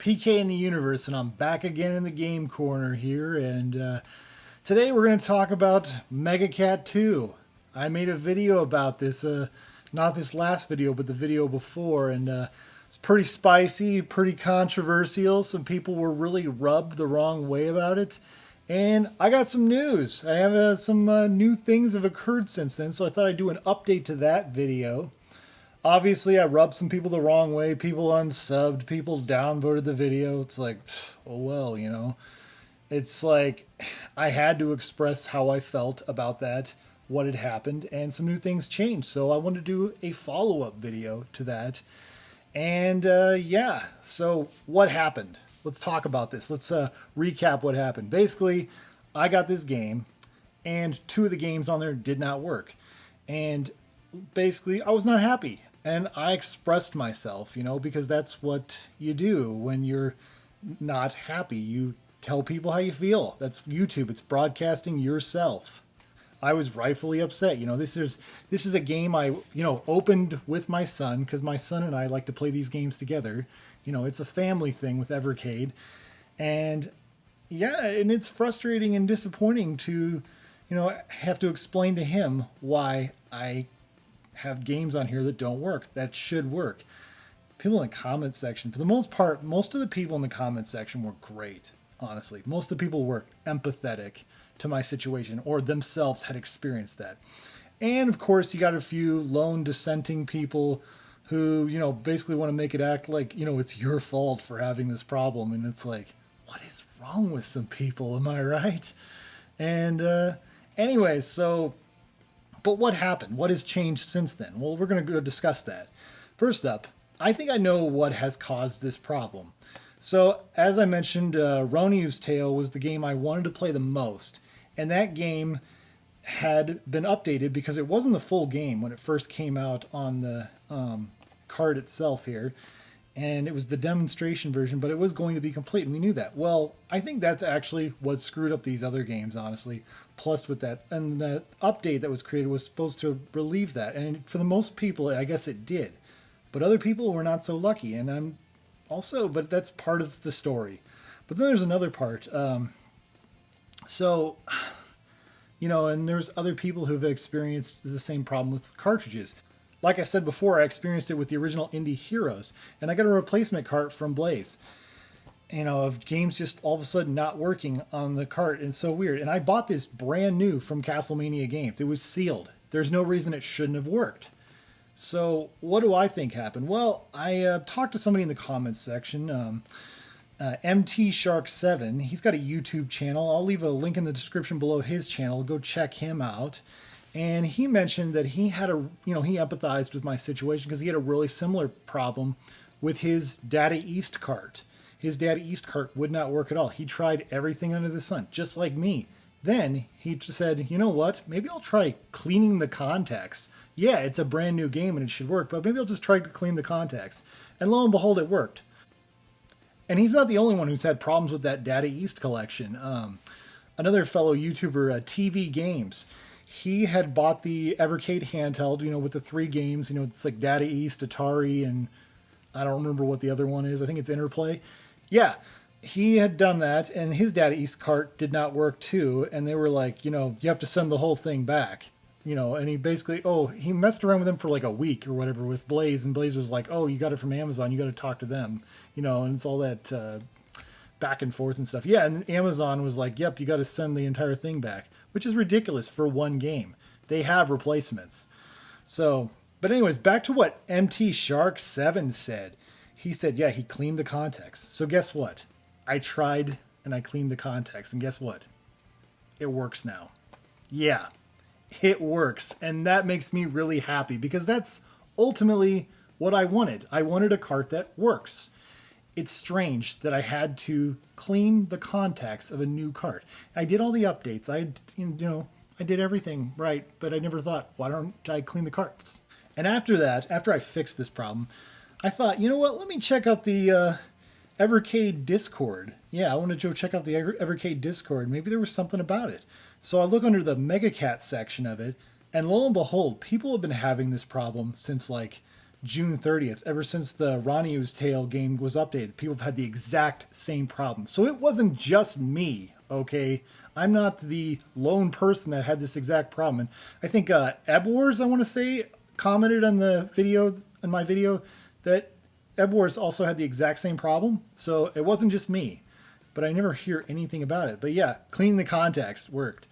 PK in the universe, and I'm back again in the game corner here. And today we're going to talk about Mega Cat 2. I made a video about this, not this last video, but the video before, and it's pretty spicy, pretty controversial. Some people were really rubbed the wrong way about it. And I got some news. I have some new things have occurred since then, so I thought I'd do an update to that video. Obviously, I rubbed some people the wrong way. People unsubbed. People downvoted the video. It's like, oh well, you know. It's like I had to express how I felt about that, what had happened, and some new things changed. So I wanted to do a follow-up video to that. And yeah, so what happened? Let's talk about this. Let's recap what happened. Basically, I got this game, and two of the games on there did not work. And basically, I was not happy. And I expressed myself, you know, because that's what you do when you're not happy. You tell people how you feel. That's YouTube. It's broadcasting yourself. I was rightfully upset. You know, this is a game I, opened with my son because my son and I like to play these games together. You know, it's a family thing with Evercade. And yeah, and it's frustrating and disappointing to, have to explain to him why I have games on here that don't work, that should work. People in the comment section, for the most part, most of the people in the comment section were great, honestly. Most of the people were empathetic to my situation or themselves had experienced that. And of course, you got a few lone dissenting people who, basically want to make it act like, it's your fault for having this problem. And it's like, what is wrong with some people? Am I right? And anyways, so... But what happened? What has changed since then? Well, we're going to go discuss that. First up, I think I know what has caused this problem. So, as I mentioned, Ronew's Tale was the game I wanted to play the most. And that game had been updated because it wasn't the full game when it first came out on the card itself here. And it was the demonstration version, but it was going to be complete, and we knew that. Well, I think that's actually what screwed up these other games, honestly. Plus with that, and the update that was created was supposed to relieve that. And for the most people, I guess it did. But other people were not so lucky, and I'm also, but that's part of the story. But then there's another part. So, and there's other people who've experienced the same problem with cartridges. Like I said before, I experienced it with the original Indie Heroes, and I got a replacement cart from Blaze. Of games just all of a sudden not working on the cart, and it's so weird. And I bought this brand new from Castlemania Games. It was sealed. There's no reason it shouldn't have worked. So what do I think happened? Well, I talked to somebody in the comments section, MT Shark 7. He's got a YouTube channel. I'll leave a link in the description below his channel. Go check him out. And he mentioned that he had he empathized with my situation because he had a really similar problem with his Data East cart. His Data East cart would not work at all. He tried everything under the sun, just like me. Then he said, you know what? Maybe I'll try cleaning the contacts. Yeah, it's a brand new game and it should work, but maybe I'll just try to clean the contacts. And lo and behold, it worked. And he's not the only one who's had problems with that Data East collection. Another fellow YouTuber, TV Games, he had bought the Evercade handheld, with the three games. It's like Data East, Atari, and I don't remember what the other one is. I think it's Interplay. Yeah, he had done that, and his Data East cart did not work too. And they were like, you have to send the whole thing back. And he basically, he messed around with them for like a week or whatever with Blaze. And Blaze was like, oh, you got it from Amazon. You got to talk to them, and it's all that back and forth and stuff. Yeah, and Amazon was like, yep, you got to send the entire thing back, which is ridiculous for one game. They have replacements. So, but anyways, back to what MT Shark 7 said. He said, yeah, he cleaned the contacts. So guess what? I tried and I cleaned the contacts, and guess what? It works now. Yeah, it works. And that makes me really happy because that's ultimately what I wanted. I wanted a cart that works. It's strange that I had to clean the contacts of a new cart. I did all the updates. I did everything right, but I never thought, why don't I clean the carts? And after that, after I fixed this problem, I thought, you know what, let me check out the Evercade Discord. Yeah, I wanted to go check out the Evercade Discord. Maybe there was something about it. So I look under the Mega Cat section of it, and lo and behold, people have been having this problem since like June 30th. Ever since the Ronio's Tale game was updated, people have had the exact same problem. So it wasn't just me, okay? I'm not the lone person that had this exact problem. And I think Ebwars, I want to say, commented on the video, on my video, that Ebwars also had the exact same problem. So it wasn't just me, but I never hear anything about it. But yeah, cleaning the contacts worked.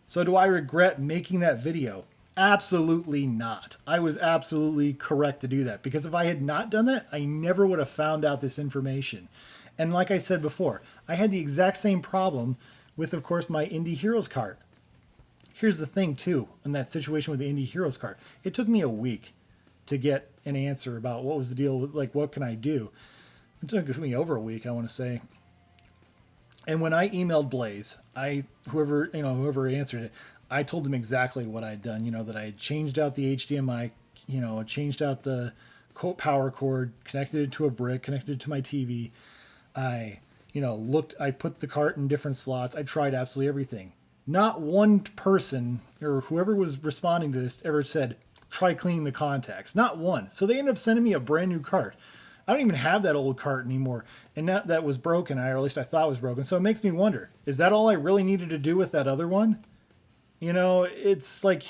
So do I regret making that video? Absolutely not. I was absolutely correct to do that, because if I had not done that, I never would have found out this information. And like I said before, I had the exact same problem with, of course, my Indie Heroes cart. Here's the thing, too, in that situation with the Indie Heroes cart. It took me a week to get an answer about what was the deal with, like, what can I do? It took me over a week, I want to say. And when I emailed Blaze, whoever answered it, I told them exactly what I'd done. that I had changed out the HDMI, changed out the power cord, connected it to a brick, connected it to my TV. I put the cart in different slots. I tried absolutely everything. Not one person or whoever was responding to this ever said, try cleaning the contacts. Not one. So they ended up sending me a brand new cart. I don't even have that old cart anymore. And that was broken, or at least I thought was broken. So it makes me wonder, is that all I really needed to do with that other one? It's like,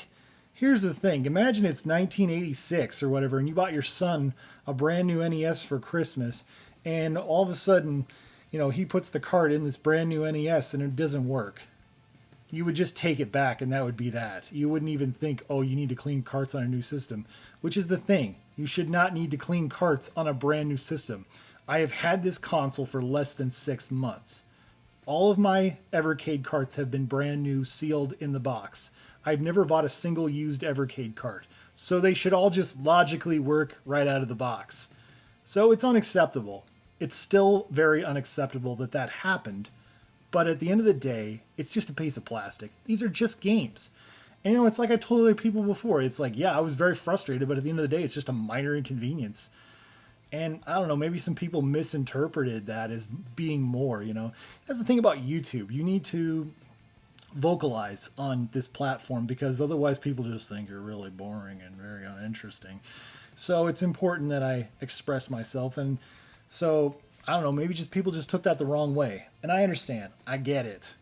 here's the thing. Imagine it's 1986 or whatever, and you bought your son a brand new NES for Christmas, and all of a sudden, he puts the cart in this brand new NES and it doesn't work. You would just take it back, and that would be that. You wouldn't even think, oh, you need to clean carts on a new system, which is the thing. You should not need to clean carts on a brand new system. I have had this console for less than 6 months. All of my Evercade carts have been brand new, sealed in the box. I've never bought a single used Evercade cart. So they should all just logically work right out of the box. So it's unacceptable. It's still very unacceptable that happened. But at the end of the day, it's just a piece of plastic. These are just games. And it's like I told other people before. It's like, yeah, I was very frustrated, but at the end of the day, it's just a minor inconvenience. And I don't know, maybe some people misinterpreted that as being more, That's the thing about YouTube. You need to vocalize on this platform, because otherwise people just think you're really boring and very uninteresting. So it's important that I express myself. And so, I don't know, maybe people just took that the wrong way. And I understand. I get it.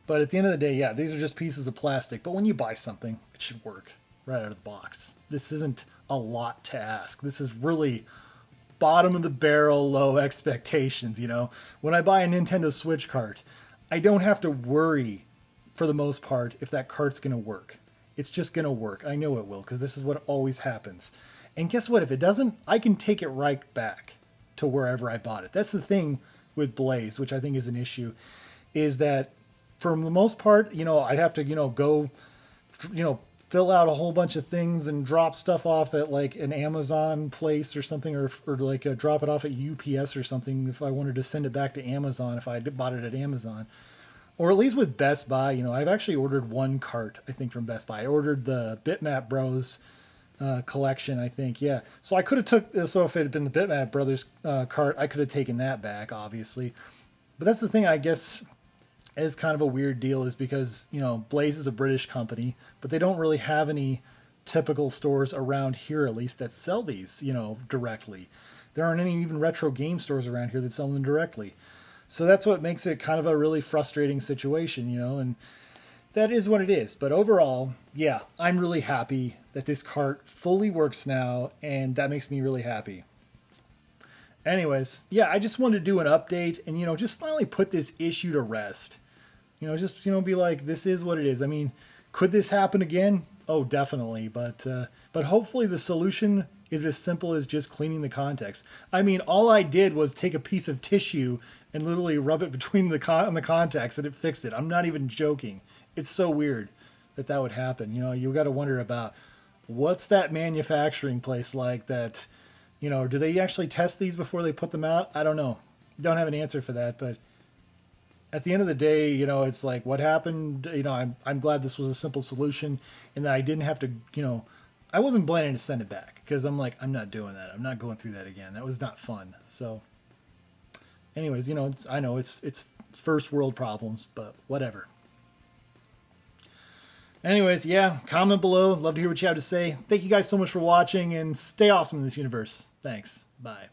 But at the end of the day, yeah, these are just pieces of plastic. But when you buy something, it should work right out of the box. This isn't a lot to ask. This is really bottom of the barrel, low expectations, When I buy a Nintendo Switch cart, I don't have to worry, for the most part, if that cart's going to work. It's just going to work. I know it will, because this is what always happens. And guess what? If it doesn't, I can take it right back to wherever I bought it. That's the thing with Blaze, which I think is an issue, is that for the most part, I'd have to, go, fill out a whole bunch of things and drop stuff off at like an Amazon place or something, or like drop it off at UPS or something if I wanted to send it back to Amazon, if I bought it at Amazon. Or at least with Best Buy, I've actually ordered one cart, I think, from Best Buy. I ordered the Bitmap Bros collection, I think, yeah. So I could have so if it had been the Bitmap Brothers cart, I could have taken that back, obviously. But that's the thing, I guess, is kind of a weird deal, is because, Blaze is a British company, but they don't really have any typical stores around here, at least, that sell these, directly. There aren't any even retro game stores around here that sell them directly. So that's what makes it kind of a really frustrating situation, and that is what it is. But overall, yeah, I'm really happy that this cart fully works now, and that makes me really happy. Anyways, yeah, I just wanted to do an update and, just finally put this issue to rest. Be like, this is what it is. I mean, could this happen again? Oh, definitely. But hopefully the solution is as simple as just cleaning the contacts. I mean, all I did was take a piece of tissue and literally rub it between the contacts, and it fixed it. I'm not even joking. It's so weird that would happen. You got to wonder about, what's that manufacturing place like that, do they actually test these before they put them out? I don't know. Don't have an answer for that, but at the end of the day, it's like, what happened, I'm glad this was a simple solution, and that I didn't have to, I wasn't planning to send it back, because I'm like, I'm not doing that. I'm not going through that again. That was not fun. So anyways, I know it's first world problems, but whatever. Anyways, yeah, comment below. Love to hear what you have to say. Thank you guys so much for watching, and stay awesome in this universe. Thanks. Bye.